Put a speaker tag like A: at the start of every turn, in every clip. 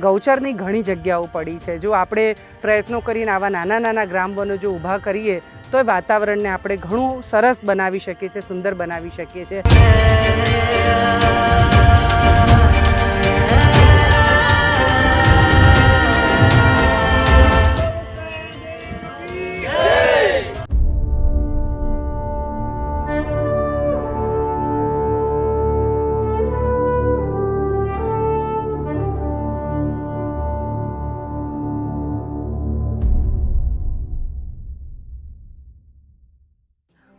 A: ગૌચરની ઘણી જગ્યાઓ પડી છે. જો આપણે પ્રયત્નો કરીને આવા નાના નાના ગ્રામ વનો જો ઊભા કરીએ તો એ વાતાવરણને આપણે ઘણું સરસ બનાવી શકીએ છીએ, સુંદર બનાવી શકીએ છીએ.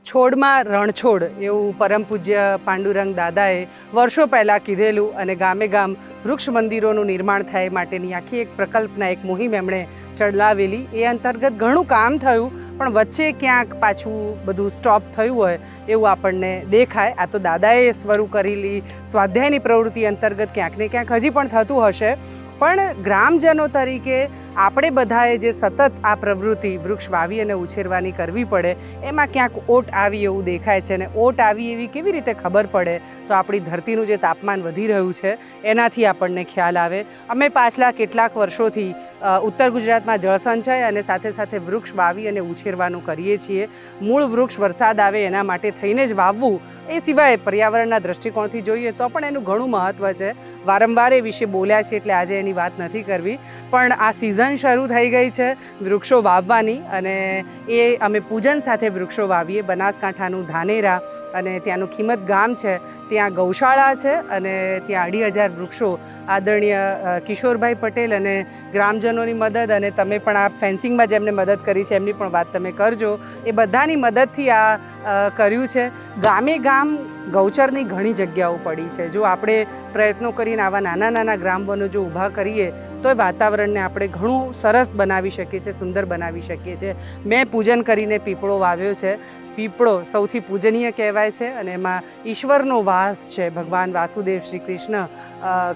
A: છોડમાં રણછોડ એવું પરમ પૂજ્ય પાંડુરંગ દાદાએ વર્ષો પહેલાં કીધેલું અને ગામે ગામ વૃક્ષ મંદિરોનું નિર્માણ થાય માટેની આખી એક પ્રકલ્પના એક મુહિમ એમણે ચલાવેલી. એ અંતર્ગત ઘણું કામ થયું, પણ વચ્ચે ક્યાંક પાછું બધું સ્ટોપ થયું હોય એવું આપણને દેખાય. આ તો દાદાએ શરૂ કરેલી સ્વાધ્યાયની પ્રવૃત્તિ અંતર્ગત ક્યાંક ને ક્યાંક હજી પણ થતું હશે. પણ ગ્રામજનો તરીકે આપણે બધાએ જે સતત આ પ્રવૃત્તિ વૃક્ષ વાવી અને ઉછેરવાની કરવી પડે એમાં ક્યાંક ઓટ આવી એવું દેખાય છે. અને ઓટ આવી એવી કેવી રીતે ખબર પડે? તો આપણી ધરતીનું જે તાપમાન વધી રહ્યું છે એનાથી આપણને ખ્યાલ આવે. અમે પાછલા કેટલાક વર્ષોથી ઉત્તર ગુજરાતમાં જળસંચય અને સાથે સાથે વૃક્ષ વાવી અને ઉછેરવાનું કરીએ છીએ. મૂળ વૃક્ષ વરસાદ આવે એના માટે થઈને જ વાવવું, એ સિવાય પર્યાવરણના દૃષ્ટિકોણથી જોઈએ તો પણ એનું ઘણું મહત્ત્વ છે. વારંવાર એ વિશે બોલ્યા છે એટલે આજે એની વાત નથી કરવી. પણ આ સિઝન શરૂ થઈ ગઈ છે વૃક્ષો વાવવાની, અને એ અમે પૂજન સાથે વૃક્ષો વાવીએ. બનાસકાંઠાનું ધાનેરા અને ત્યાંનું ખીમત ગામ છે, ત્યાં ગૌશાળા છે અને ત્યાં 2,500 વૃક્ષો આદરણીય કિશોરભાઈ પટેલ અને ગ્રામજનોની મદદ, અને તમે પણ આ ફેન્સિંગમાં જેમને મદદ કરી છે એમની પણ વાત તમે કરજો, એ બધાની મદદથી આ કર્યું છે. ગામે ગામ ગૌચરની ઘણી જગ્યાઓ પડી છે. જો આપણે પ્રયત્નો કરીને આવા નાના નાના ગ્રામ વનો જો ઊભા કરીએ તો એ વાતાવરણને આપણે ઘણું સરસ બનાવી શકીએ છીએ, સુંદર બનાવી શકીએ છીએ. મેં પૂજન કરીને પીપળો વાવ્યો છે. પીપળો સૌથી પૂજનીય કહેવાય છે અને એમાં ઈશ્વરનો વાસ છે. ભગવાન વાસુદેવ શ્રી કૃષ્ણ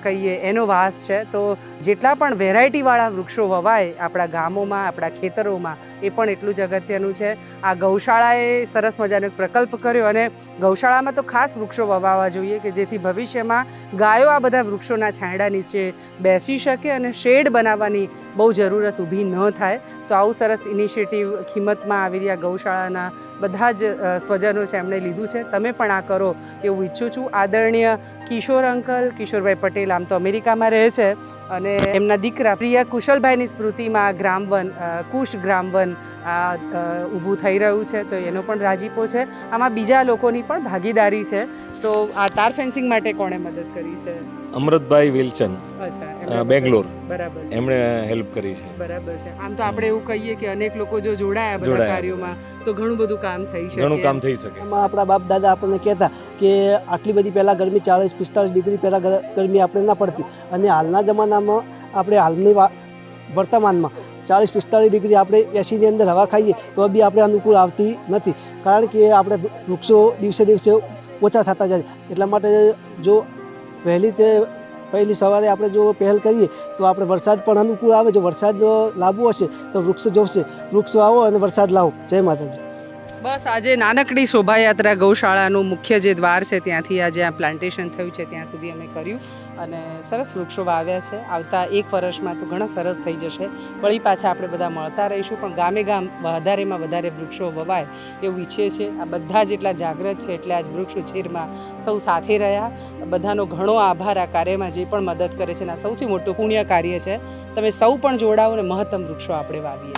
A: કહીએ એનો વાસ છે. તો જેટલા પણ વેરાયટીવાળા વૃક્ષો વવાય આપણા ગામોમાં, આપણા ખેતરોમાં, એ પણ એટલું જ અગત્યનું છે. આ ગૌશાળાએ સરસ મજાનો એક પ્રકલ્પ કર્યો, અને ગૌશાળામાં તો ખાસ વૃક્ષો વવાવા જોઈએ કે જેથી ભવિષ્યમાં ગાયો આ બધા વૃક્ષોના છાંયડા નીચે બેસી શકે અને શેડ બનાવવાની બહુ જરૂરત ઊભી ન થાય. તો આવું સરસ ઇનિશિયેટિવ ખીમતમાં આવેલી આ ગૌશાળાના બધા જ સ્વજનો છે એમણે લીધું છે. તમે પણ આ કરો એવું ઈચ્છું છું. આદરણીય કિશોર અંકલ, કિશોરભાઈ પટેલ આમ તો અમેરિકામાં રહે છે, અને એમના દીકરા પ્રિય કુશલભાઈની સ્મૃતિમાં ગ્રામવન, કુશ ગ્રામવન ઊભું થઈ રહ્યું છે. તો એનો પણ રાજીપો છે. આમાં બીજા લોકોની પણ ભાગીદારી છે. તો આ તાર ફેન્સિંગ માટે કોણે મદદ કરી છે?
B: અમૃતભાઈ વિલચન, બેંગ્લોર.
A: બરાબર છે,
B: એમણે હેલ્પ કરી છે.
A: બરાબર છે. આમ તો આપણે એવું કહીએ કે અનેક લોકો જો જોડાયા બધા કાર્યોમાં તો ઘણું બધું કામ થઈ શકે.
B: ઘણું કામ થઈ શકે.
C: એમાં આપણા બાપ દાદા આપણને કહેતા કે આટલી બધી પહેલાં ગરમી 40-45 ડિગ્રી પહેલાં ગરમી આપણે ના પડતી, અને હાલના જમાનામાં આપણે હાલની વર્તમાનમાં 40-45 ડિગ્રી આપણે એસીની અંદર હવા ખાઈએ તો બી આપણે અનુકૂળ આવતી નથી, કારણ કે આપણે વૃક્ષો દિવસે દિવસે ઓછા થતા જાય. એટલા માટે જો પહેલી સવારે આપણે જો પહેલ કરીએ તો આપણે વરસાદ પણ અનુકૂળ આવે. જો વરસાદ લાવવો હશે તો વૃક્ષ જોશે, વૃક્ષ વાવો અને વરસાદ લાવો. જય માતાજી.
A: બસ આજે નાનકડી શોભાયાત્રા ગૌશાળાનું મુખ્ય જે દ્વાર છે ત્યાંથી આજે આ પ્લાન્ટેશન થયું છે ત્યાં સુધી અમે કર્યું, અને સરસ વૃક્ષો વાવ્યા છે. આવતા 1 વર્ષમાં તો ઘણા સરસ થઈ જશે. વળી પાછા આપણે બધા મળતા રહીશું, પણ ગામે ગામ વધારેમાં વધારે વૃક્ષો વવાય એવું ઈચ્છીએ છીએ. આ બધા જેટલા જાગૃત છે એટલે આજ વૃક્ષ ઉછેરમાં સૌ સાથે રહ્યા. બધાનો ઘણો આભાર. આ કાર્યમાં જે પણ મદદ કરે છે આ સૌથી મોટું પુણ્ય કાર્ય છે. તમે સૌ પણ જોડાઓ અને મહત્તમ વૃક્ષો આપણે વાવીએ.